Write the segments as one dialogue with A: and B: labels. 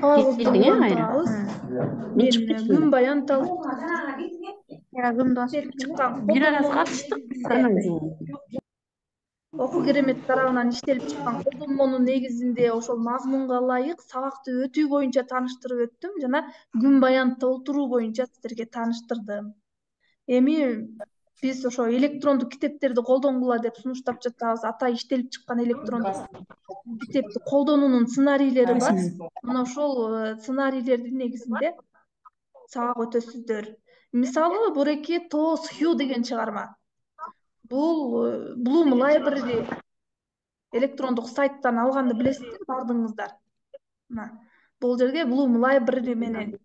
A: Саламатсызбы,
B: Келдиң Айра?
A: улантабыз.
B: Мен
A: Мен
B: чыгып кеттим.
A: күн баян талып
C: Язымды басып
A: иштелип
C: кеткен.
A: чыккан
B: Бир арасы
A: колдонмонун
B: катыштык
A: негизинде,
B: санаңызга.
A: окуу керемет тарабынан иштелип чыккан колдонмонун негизинде ошол мазмунга ылайык сабакты өтүү боюнча тааныштырып өттүм жана күн баянда отуруу боюнча сиздерге тааныштырдым. Эми биз ошо электрондук китептерди колдонгула деп сунуштап жатабыз. Атай иштелип чыккан электрондук китепти колдонуунун сценарийлери бар. Мына ошол сценарийлердин негизинде сабак өтөсүздөр. Мисалы, буреки Тоос Хью деген чыгарма. Бул Bloom Library электрондук сайттан алганды билесиздер баардыгыңыздар. Мына бул жерге Bloom Library менен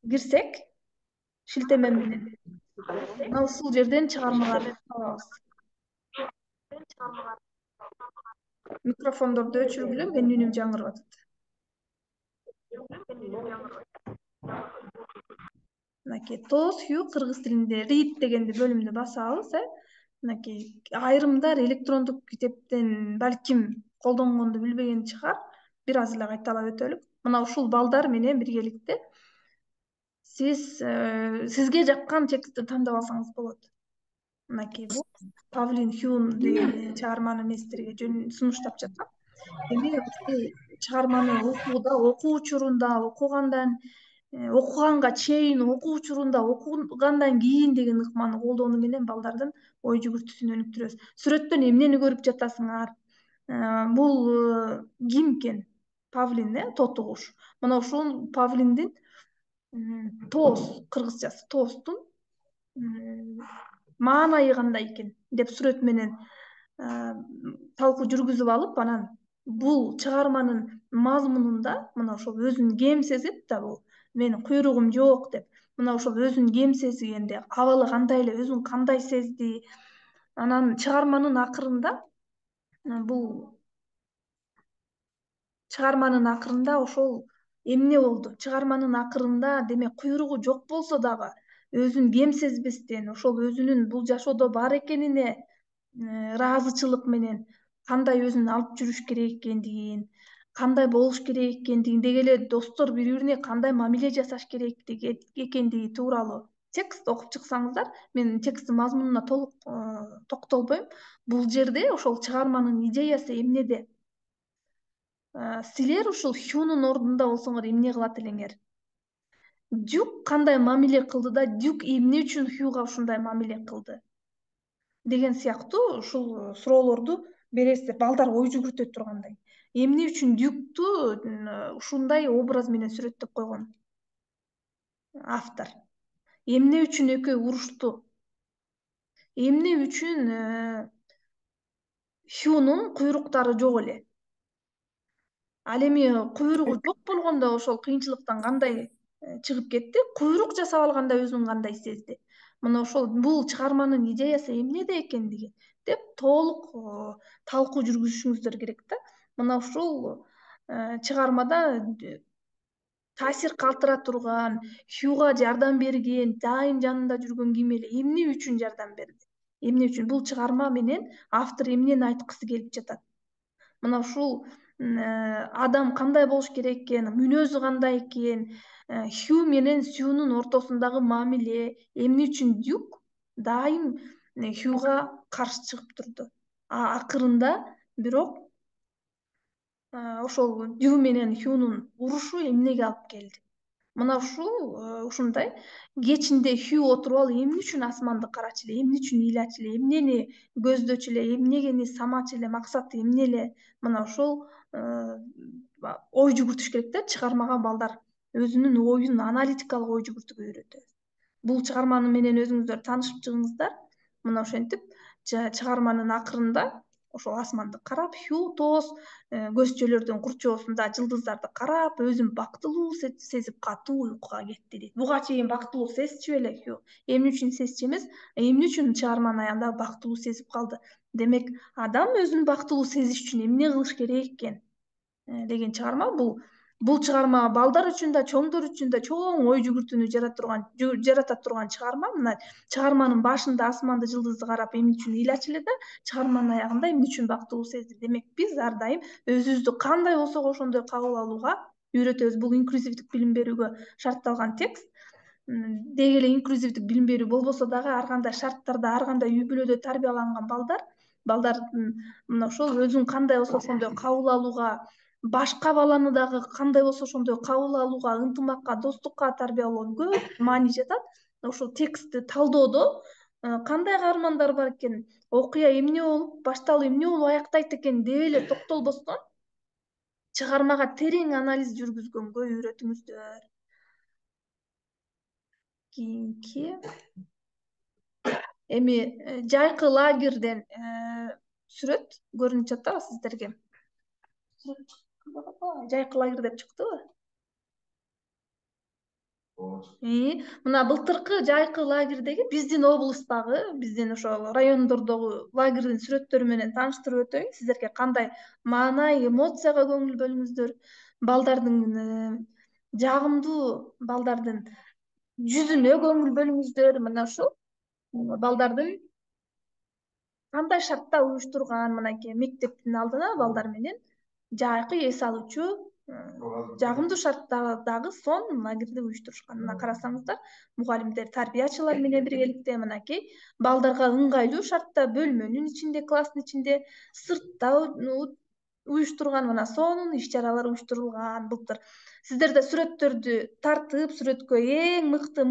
A: кирсек, шилтеме менен мына ушул жерден чыгармаларды табабыз. Микрофондорду өчүргүлө, менин үнүм жаңырап атат. Мынакей Тоос Хью кыргыз тилинде read дегенди бөлүмдү басабыз, Мынакей айрымдар электрондук китептен балким колдонгонду билбеген чыгар. Бир аз эле кайталап өтөлүк. Мына ушул балдар менен биргеликте сизге жаккан текстти тандап алсаңыз болот. Мынакей бул Павлин Хьюн деген чыгарманы мен сиздерге сунуштап жатам. Эми ушул чыгарманы окууда, окуу учурунда, окуганга чейин, окуу учурунда, окугандан кийин деген ыкманы колдонуу менен балдардын ой жүгүртүүсүн өнүктүрөбүз. Сүрөттөн эмнени көрүп жатасыңар? Бул ким экен? Павлин, тоту куш. Мына ушул Павлиндин Тоос, кыргызчасы Тоостун маанайы кандай экен деп сүрөт менен талкуу жүргүзүп алып, анан бул чыгарманын мазмунунда мына ошол өзүн кем сезип да, бул менин куйругум жок деп, мына ошол өзүн кем сезгенде абалы кандай эле, өзүн кандай сезди. Анан чыгарманын акырында ошол эмне болду? Чыгарманын акырында демек куйругу жок болсо дагы өзүн кем сезбестен, ошол өзүнүн бул жашоодо бар экенине ыраазычылык менен кандай өзүн алып жүрүш керек экендигин, кандай болуш керек экендигин, деги эле достор бири-бирине кандай мамиле жасаш керек экендиги тууралуу текст окуп чыксаңыздар, мен тексттин мазмунуна толук токтолбойм. Бул жерде ошол чыгарманын идеясы эмнеде? Силер ушул Хьюнун ордунда болсоңор эмне кылат элеңер? Дюк кандай мамиле кылды да, Дюк эмне үчүн Хьюга ушундай мамиле кылды? Деген сыяктуу ушул суроолорду бересиздер, балдар ой жүгүртө тургандай. Эмне үчүн Дюкту ушундай образ менен сүрөттөп койгон автор? Эмне үчүн экөө урушту? Эмне үчүн Хьюнун куйруктары жок эле? Ал эми куйругу жок болгондо ошол кыйынчылыктан кандай чыгып кетти? Куйрук жасап алганда өзүн кандай сезди? Мына ошол бул чыгарманын идеясы эмнеде экендиги деп толук талкуу жүргүзүшүңүздөр керек да. Мына ушул чыгармада таасир калтыра турган, Хьюга жардам берген, дайым жанында жүргөн ким эле? Эмне үчүн жардам берди? Эмне үчүн? Бул чыгарма менен автор эмнени айткысы келип жатат? Мына ушул адам кандай болуш керек экен, мүнөзү кандай экен, Хью менен Сюнун ортосундагы мамиле, эмне үчүн Дюк дайым Хьюга каршы чыгып турду. Акырында бирок ошол Дю менен Хьюнун урушу эмнеге алып келди? Мына ушундай кечинде Хью отуруп алып эмне үчүн асманды карачу эле, эмне үчүн ыйлачу эле, эмнени көздөчү эле, эмнени самачу эле, максаты эмне эле? Мына ошол ой жүгүртүш керек да, чыгармага балдар өзүнүн оюн аналитикалык ой жүгүртүүгө үйрөтөбүз. Бул чыгарманы менен өзүңүздөр таанышып чыгыңыздар. Мына ошентип чыгарманын акырында ошол асманды карап, Хью Тоос көзчөлөрдүн курчоосунда жылдыздарды карап, өзүн бактылуу сезип катуу уйкуга кетти дейт. Буга чейин бактылуу сезчү беле Хью? Эмне үчүн сезчү эмес, эмне үчүн чыгарманын аягында бактылуу сезип калды? Демек, адам өзүн бактылуу сезиш үчүн эмне кылыш керек экен деген чыгарма. Бул Бул чыгарма балдар үчүн да, чоңдор үчүн да чоң ой жүгүртүүнү жарата турган чыгарма. Мына чыгарманын башында асманды, жылдызды карап эмне үчүн ыйлачу эле да, чыгарманын аягында эмне үчүн бактылуу сездир. Демек биз ар дайым өзүбүздү кандай болсок ошондой кабыл алууга үйрөтөбүз. Бул инклюзивдик билим берүүгө шартталган текст. Деги эле инклюзивдик билим берүү болбосо дагы ар кандай шарттарда, ар кандай үй бүлөдө тарбияланган балдардын мына ошол өзүн кандай болсо ошондой кабыл алууга, башка баланы дагы кандай болсо ошондой кабыл алууга, ынтымакка, достукка тарбиялоого көп маани жатат. Ошол текстти талдоодо кандай каармандар бар экен, окуя эмне болуп башталып эмне болуп аяктайт экен деп эле токтолбостон чыгармага терең анализ жүргүзгөнгө үйрөтүңүздөр. Кийинки эми жайкы лагерден сүрөт көрүнүп жатабы сиздерге? Жайкы лагерь деп чыктыбы? Мына былтыркы жайкы лагердеги биздин облустагы, биздин ошол райондордогу лагердин сүрөттөрү менен тааныштырып өтөйүн. Сиздерге кандай маанай, эмоцияга көңүл бөлүңүздөр. Балдардын жагымдуу, балдардын жүзүнө көңүл бөлүңүздөр. Мына ушул балдардын кандай шартта уюштурган, мынакей мектептин алдына балдар менен жайкы эс алуучу жагымдуу шарттардагы сон лагерди уюштурушкан. Мына карасаңыздар, мугалимдер, тарбиячылар менен биргеликте мынакей балдарга ыңгайлуу шартта бөлмөнүн ичинде, класстын ичинде, сыртта уюштурган, мына сонун иш чаралар уюштурулган. Былтыр сиздер да сүрөттөрдү тартып, сүрөткө эң мыкты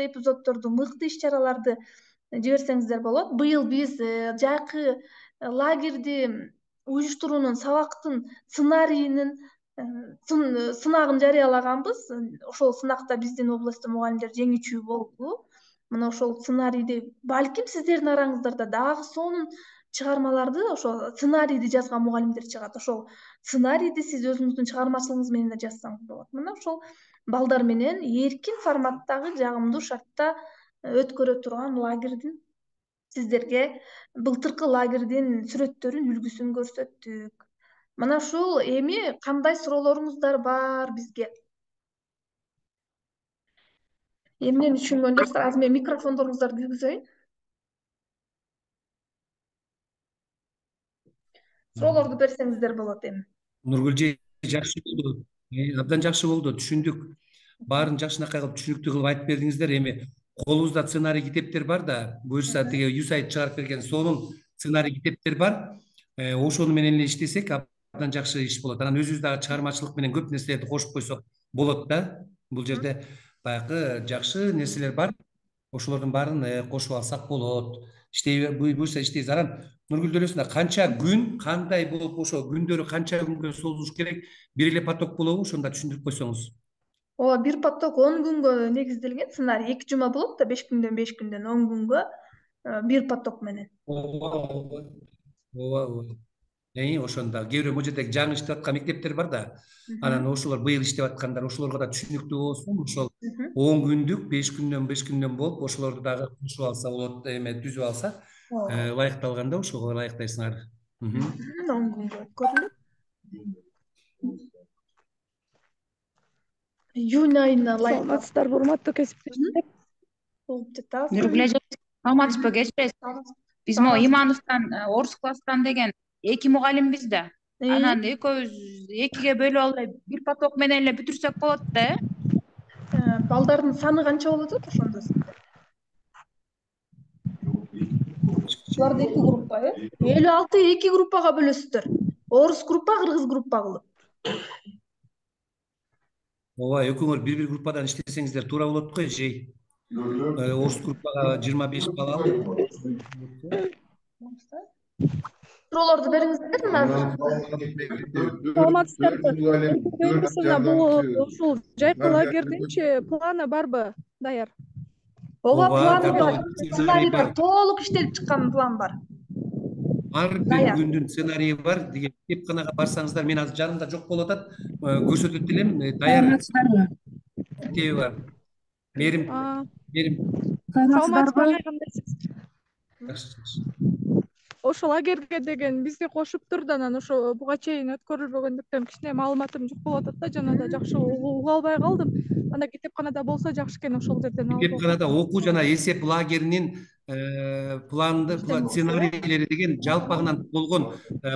A: эпизоддорду, мыкты иш чараларды жиберсеңиздер болот. Быйыл биз жайкы лагерди уюштуруунун сабактын сценарийинин сынагын жарыялаганбыз. Ошол сынакта биздин областтын мугалимдери жеңүүчү болду. Мына ошол сценарийди балким сиздердин араңыздарда дагы сонун чыгармаларды, ошол сценарийди жазган мугалимдер чыгат. Ошол сценарийди сиз өзүңүздүн чыгармачылыгыңыз менен да жазсаңыз болот. Мына ошол балдар менен эркин форматтагы жагымдуу шартта өткөрө турган лагердин сиздерге былтыркы лагердин сүрөттөрүн, үлгүсүн көрсөттүк. Мына ушул эми кандай суроолоруңуздар бар бизге? Эмнени түшүнгөн жоксуңар? Азыр мен микрофондоруңуздарды киргизейин. Суроолорду берсеңиздер болот эми.
B: Нургүл жакшы болду. Абдан жакшы болду. Түшүндүк. Баарын жакшынакай кылып түшүнүктүү кылып айтып бердиңиздер. Эми колубузда сценарий китептер бар да, буюрса тиги USAID чыгарып берген сонун сценарий китептер бар. Ошону менен эле иштесек абдан жакшы иш болот. Анан өзүбүз дагы чыгармачылык менен көп нерселерди кошуп койсок болот да. Бул жерде баягы жакшы нерселер бар. Ошолордун баарын кошуп алсак болот. Буюрса иштейбиз. Анан Нургүл өлөсүндө канча күн, кандай болуп ошо күндөрү канча күнгө созулуш керек? Бир эле поток болобу? Ошондо түшүндүрүп койсоңуз.
A: Ооба, бир поток 10 күнгө негизделген. Сценарий 2 жума болот да, 5 10 күнгө бир поток менен.
B: Ооба. Ошондо кээ бирөө могу жерде жаңы иштеп аткан мектептер бар да. Анан ошолор быйыл иштеп аткандар, ошолорго да түшүнүктүү болсун. Ошол 10 күндүк, 5 күндөн болуп, ошолорду дагы кошуп алса болот, түзүп алса, ылайыкталганда ошого ылайыктайсыңар.
A: 10 күнгө өткөрүлөт. Июнь айына
D: саламатсыздарбы, урматтуу кесиптешиктер?
C: Нургүл эже, саламатсызбы? Кечиресиз. Биз могу Имановдон, орус класстан деген 2 мугалимбиз да. Анан экөөбүз 2ге бөлүп алып, бир поток менен эле бүтүрсөк болот да,
A: Балдардын саны канча болот ошондо сиздер? Буларды 2 группа, 56 2 группага бөлөсүздөр. Орус группа, кыргыз группа кылып.
B: Ооба, экөөңөр бир группадан иштесеңиздер туура болот го, эжей. Орус группага 25 бала алып.
A: Суроолорду бериңиздер азыр.
D: Саламатсыздарбы? Бул ушул жайкы лагердинчи планы барбы? Даяр.
A: Ооба, планы бар. Сценарий бар. Толук иштелип чыккан план бар.
B: Ар бир күндүн сценарийи бар. Деген кепканага барсаңыздар, мен азыр жанымда жок болуп атат. Көрсөтөт элем. Даяр. Кеби бар. Мерим.
D: Саламатсызбы?
B: Жакшы.
D: ошол лагерге деген бизди кошуптур да анан ошо буга чейин өткөрүлбөгөндүктөн кичине маалыматым жок болуп атат да жана да жакшы уга албай калдым. Анда китепканада болсо жакшы экен ошол жерден алып
B: Китепканада окуу жана эсеп лагеринин сценарийлери деген жалпагынан болгон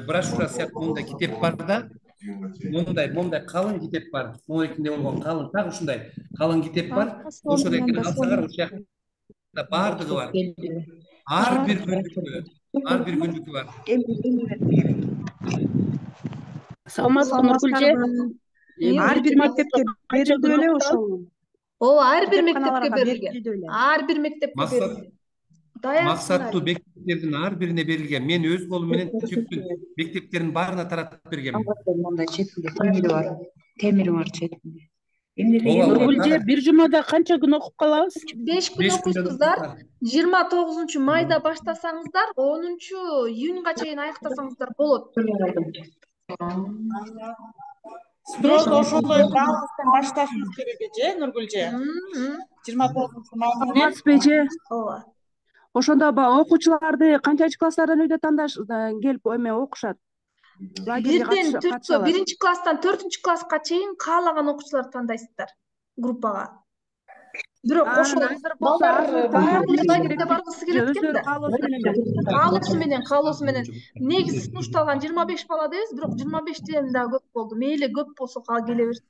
B: брошюра сыяктуу мондай китеп бар да. Мондай калың китеп бар. Монекинде болгон калың, так ушундай калың китеп бар. Ошондо экен алсаңар ошол жакта бардыгы бар. Ар бир күндүкү бар.
C: Саламатсызбы Нургүлже?
E: Ар бир мектепке берилди беле ошол.
A: Ооба, ар бир мектепке берилген. Ар бир мектепке берилген.
B: Максаттуу мектептердин ар бирине берилген. Мен өз колум менен Түптүн мектептеринин баарына таратып бергем.
C: Мындай четинде темири бар четинде.
E: Нургүлже бир жумада канча күн окуп калабыз?
A: 5 күн окуйсуздар. 29 майда баштасаңыздар, 10 июнга чейин аяктасаңыздар болот.
E: Бирок ошондой баардыктан башташыбыз керек же, Нургүлже? 29 майда менен.
A: Ооба.
F: Ошондо окуучуларды канчанчы класстардан үйдө тандаш келип окушат?
A: Бирден 4 биринчи класстан 4 класска чейин каалаган окуучуларды тандайсыздар группага. Бирок ошол балдар лагерге баргысы келет экен да. Каалоосу менен. Негизи сунушталган 25 бала дебиз, бирок 25ден да көп болду. Мейли көп болсо келе берсин.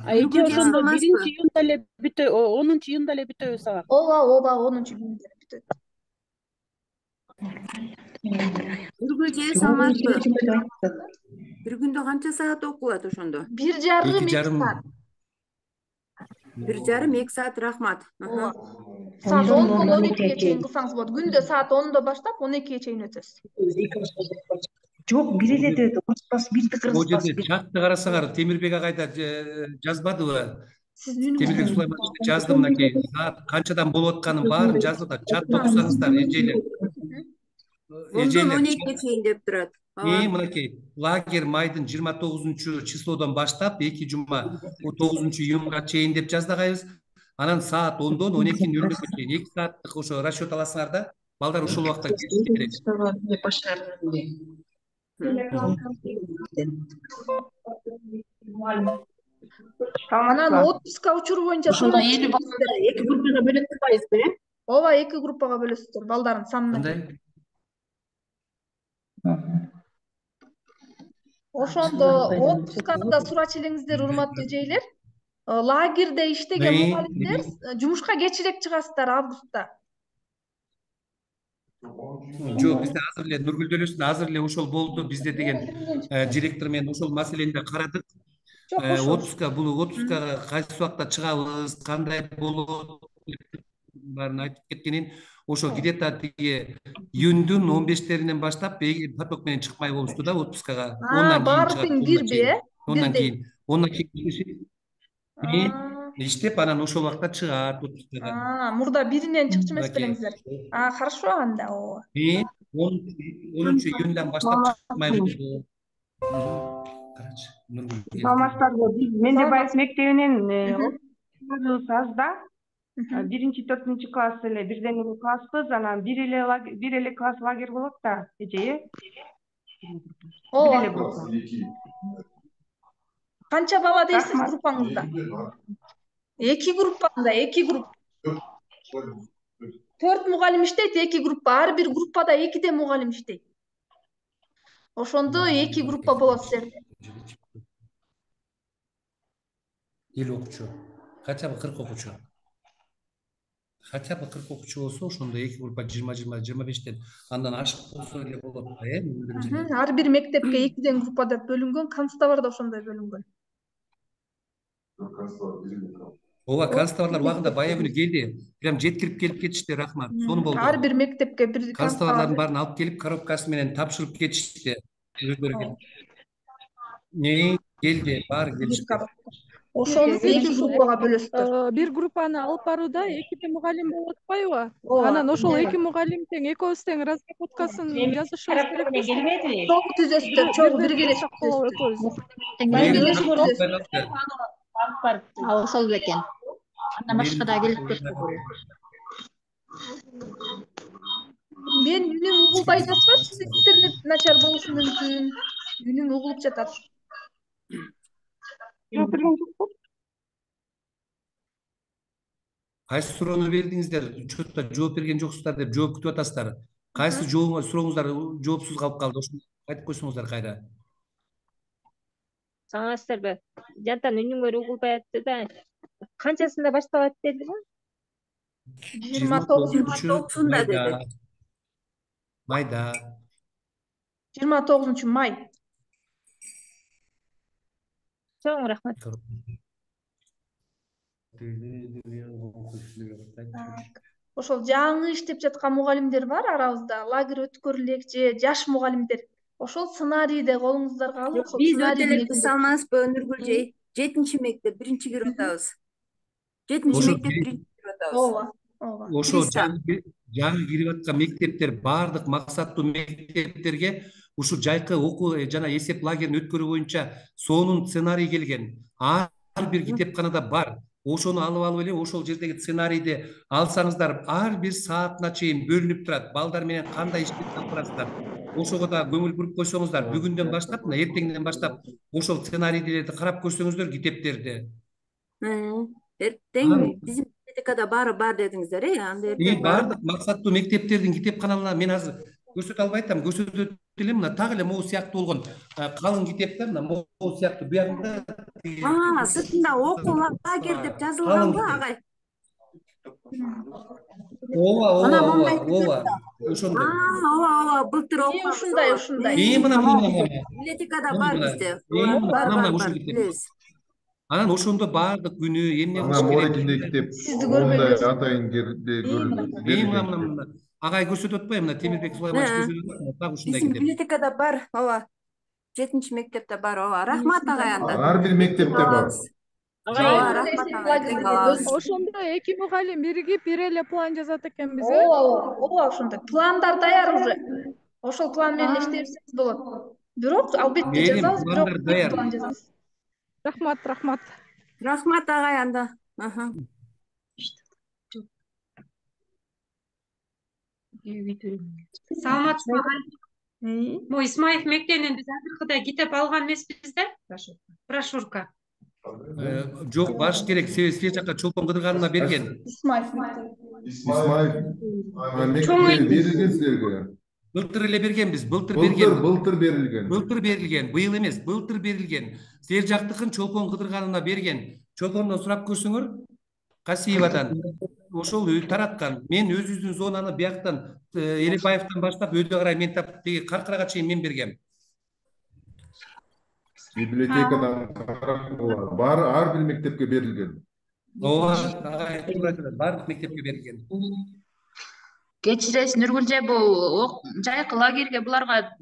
E: Эки ошондо 1-июнда эле бүтө, 10-июнда эле бүтөбүз сабак.
A: Ооба, 10-июнда эле бүтөт.
G: Нургүлже, саламатсызбы? Бир күндө канча саат окулат ошондо?
A: 1,5-2 саат.
G: 1,5-2 саат, рахмат.
A: Саат 10-дон 12-ге чейин кылсаңыз болот. Күндө саат 10-до баштап 12-ге чейин өтөсүз.
F: Жок, бир эле деді. Кырсыз, бирди
B: Ол
F: кырсыз.
B: жерде чатты карасаңар, Темирбек агайда жазбадыбы? Темирбек Сулайманович жазды мынакей. Саат канчадан болуп атканын баарын жазды да. Чатты окусаңыздар, эжейлер.
G: 10-дон 12-ге чейин деп турат.
B: Мынакей, лагерь майдын 29 числодон баштап 2 жума 9 июнга чейин деп жаздагайбыз. Анан саат 10-дон 12:00-ге чейин 2 сааттык ошо расчет аласыңар да. Балдар ошол убакта келиши керек.
A: Анан отпуска учуру боюнча
C: Ошондо 50 балдарды 2 группага бөлөп турбайсызбы?
A: Ооба, 2 группага бөлөсүздөр балдардын санына. Ошондо отпускада сурач элеңиздер, урматтуу эжейлер. Лагерде иштеген мугалимдер жумушка кечирээк чыгасыздар августта.
B: Жок, бизде азыр эле Нургүлдөлөсүн азыр эле ошол болду. Бизде деген директор менен ошол маселени да карадык. Отпускага кайсы убакта чыгабыз, кандай болот баарын айтып кеткенин. Ошо где-то тиги июндун 15-теринен баштап поток менен чыкмай болушту да отпускага.
A: Баардыгын бирби,
B: Ondan keyin иштеп анан ошол убакта чыгат отпускага.
A: Мурда биринен чыкчу эмес белеңиздер. Хорошо анда, ооба.
B: 10 июндан баштап чыкмай болду. Карачы, Нургүл.
F: Саламатсызбы? Мен де Байыс мектебинен окуябыз аз да. 1-4 класс эле бирден эле класспыз, анан бир эле класс лагерь болот да, эже.
A: Ооба. Канча бала дейсиз группаңызда? 2 группада, 2 групп. 4 мугалим иштейт, 2 группа. Ар бир группада 2 мугалим иштейт. Ошондо 2 группа болот силерде.
B: 50 окуучу. Хотя бы 40 окуучу. Хотя бы 40 окуучу болсо, ошондо 2 группа 20-25тен андан ашык болсо эле болот да,
A: Ар бир мектепке 2 группа деп бөлүнгөн, констабар да ошондой бөлүнгөн.
B: Ооба, констабарлар убагында бая күнү келди. Прям жеткирип келип кетишти, рахмат. Сону болду.
A: Ар бир мектепке бир
B: констабарлардын баарын алып келип коробкасы менен тапшырып кетишти. Келди, баары келишти.
A: Ошону 2 группага бөлөсүздөр.
D: Бир группаны алып барууда 2 мугалим болуп атпайбы? Анан ошол 2 мугалим тең экөөбүз тең разработкасын жазышыбыз керек.
A: Чогуу түзөсүздөр, чогуу биргелешип түзөсүздөр.
C: Ошол экен. Андан башка да келип кетти.
A: Мен үнүм угулбай жатпа, сиз интернет начар болушу мүмкүн. Үнүм угулуп жатат.
F: Жооп берген жокпу?
B: Кайсы суроону бердиңиздер? Чөтө жооп берген жоксуздар деп жооп күтүп атасыздар. Кайсы сурооңуздар жоопсуз калып калды? Ошону айтып койсоңуздар кайра.
H: Саңаштарбы? Жантан үнүңөр угулбай атты да. Канчасында башталат дедиңби?
A: 29
B: майда. Майда.
A: 29 май.
H: Чоң рахмат.
A: Ошол жаңы иштеп жаткан мугалимдер бар арабызда, лагерь өткөрүлөк же жаш мугалимдер. Ошол сценарийди колуңуздарга алып, ошол
G: Биз
A: сценарийдин
G: өтө элек
A: негизинде.
G: салмазбы Нургүлжей. 7 мектеп биринчи кирип атабыз. 7 мектеп биринчи кирип атабыз.
A: Ооба, ооба.
B: Ошол жаңы кирип аткан мектептер баардык максаттуу мектептерге ушу жайкы окуу жана эсеп лагерин өткөрүү боюнча сонун сценарий келген. Ар бир китепканада бар. Ошону алып эле ошол жердеги сценарийди алсаңыздар, ар бир саатына чейин бөлүнүп турат. Балдар менен кандай иштеп турасыздар. Ошого да көңүл буруп койсоңуздар, бүгүндөн баштап, мына эртеңден баштап ошол сценарийдерди карап көрсөңүздөр китептерди.
G: Эртең биздин библиотекада баары бар дедиңиздер, анда эртең
B: Баардык максаттуу мектептердин китепканаларына мен азыр көрсөтө албай атам, көрсөтөт элем, мына так эле могу сыяктуу болгон калың китеп да, мына могу сыяктуу буягында.
G: Сыртында окуу лагерь деп жазылганбы, агай?
B: Ооба, ошондой.
G: Ооба, былтыр окугам.
A: Ушундай.
G: Библиотекада бар бизде. Бар, билебиз.
B: Анан ошондо баардык күнү эмне кылыш керек?
I: Морекинде китеп, ондай атайын
B: көрүлдү. Агай көрсөтүп атпайбы, мына Темирбек Сулайманович көрсөтүп атпайбы? Так ушундай
G: Биздин
B: китеп.
G: библиотекада бар, ооба. 7 мектепте бар, ооба. Рахмат агай анда.
I: Ар бир мектепте бар.
D: Ошондо эки мугалим биригип бир эле план жазат экенбиз.
A: Ооба, ошондой. Пландар даяр уже. Ошол план менен иштей берсеңиз болот. Бирок албетте жазабыз, бирок план жазабыз.
D: Рахмат.
G: Рахмат агай анда.
J: Саламатсызбы агай? Могу Исмаев мектебинен биз азыркыдай китеп алган эмеспиз да? Брошюрка.
B: Жок, барыш керек. Себеби жака Чолпон Кыдырганова берген.
A: Исмаев.
I: Мектепте берилген силерге.
B: Былтыр эле бергенбиз, былтыр
I: берилген.
B: Былтыр берилген, быйыл эмес, былтыр берилген. Силер жактыкын Чолпон Кыдырганова берген. Чолпондон сурап көрсөңөр, Касиевадан. Ошол тараткан. Мен өзүбүздүн зонаны бияктан Элебаевден баштап өйдө карай мен таптыгы Каркырага чейин мен бергем.
I: Библиотекадан бар, ар бир мектепке берилген.
B: Ооба, баардык мектепке берилген.
C: Кечиресиз Нургүлжей, бул жайкы лагерге буларга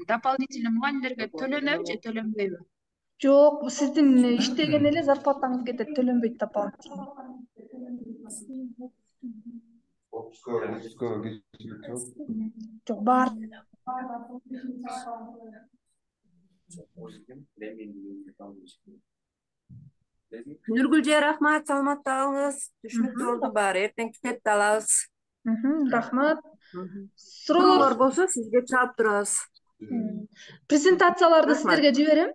C: дополнительный мугалимдерге төлөнөбү же төлөнбөйбү?
A: Жок, сиздин иштеген эле зарплатаңыз кетет, төлөнбөйт дополнительно. Жок, бар.
G: Нургүлжей, рахмат, саламатта болуңуз. Түшүнүктүү болду баары. Эртең китепти алабыз.
A: Рахмат.
G: Суроолор болсо сизге чаап турабыз.
A: Презентацияларды сиздерге жиберем.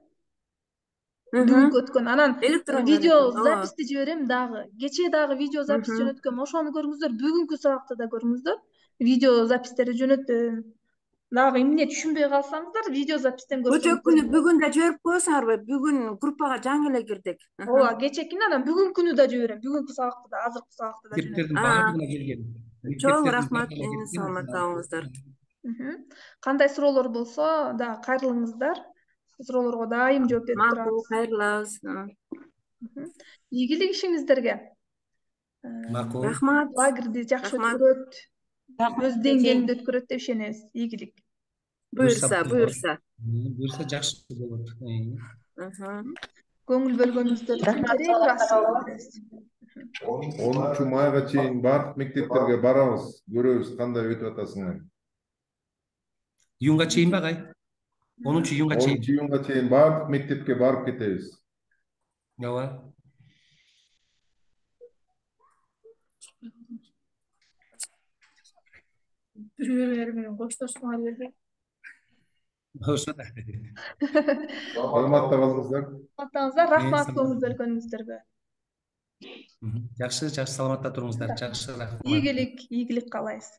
A: Бүгүнкү өткөн. Анан видео записти жиберем дагы. Кечээ дагы видео запись жөнөткөм. Ошону көрүңүздөр. Бүгүнкү суракты да көрүңүздөр. Видео запистерди жөнөттүм. Дагы эмне түшүнбөй калсаңыздар, видео запистен көрсөңүздөр.
G: Көчө күнү бүгүн да жиберип коесуңарбы? Бүгүн группага жаңы эле кирдик.
A: Ооба, кечээкини анан бүгүнкү күнү да жиберем. Бүгүнкү сабакты да, азыркы сабакты да жиберем.
B: Мектептердин баардыгына келген.
G: Чоң рахмат, эми саламатта болуңуздар.
A: Кандай суроолор болсо да кайрылыңыздар. Суроолорго дайым жооп берип турабыз.
G: Макул, кайрылабыз.
A: Ийгилик ишиңиздерге.
B: Макул.
G: Рахмат.
A: Лагерди жакшы өткөрөт. Өз деңгээлинде өткөрөт деп ишенебиз. Ийгилик.
G: Буюрса.
B: Буюрса жакшы болот.
A: Көңүл бөлгөнүңүздөр үчүн терең
I: 10 майга чейин баардык мектептерге барабыз, көрөбүз кандай өтүп атасыңар.
B: Июнга чейинби агай? 10-июнга чейин.
I: 10-июнга чейин баардык мектепке барып кетебиз.
B: Ооба.
A: Бүрбөлөр менен коштошмага бербей.
B: Ошо да.
I: Саламатта калыңыздар.
A: Саламатыңыздар, рахмат көңүл бөлгөнүңүздөргө.
B: Жакшы, саламатта туруңуздар. Жакшы, рахмат.
A: Ийгилик каалайбыз.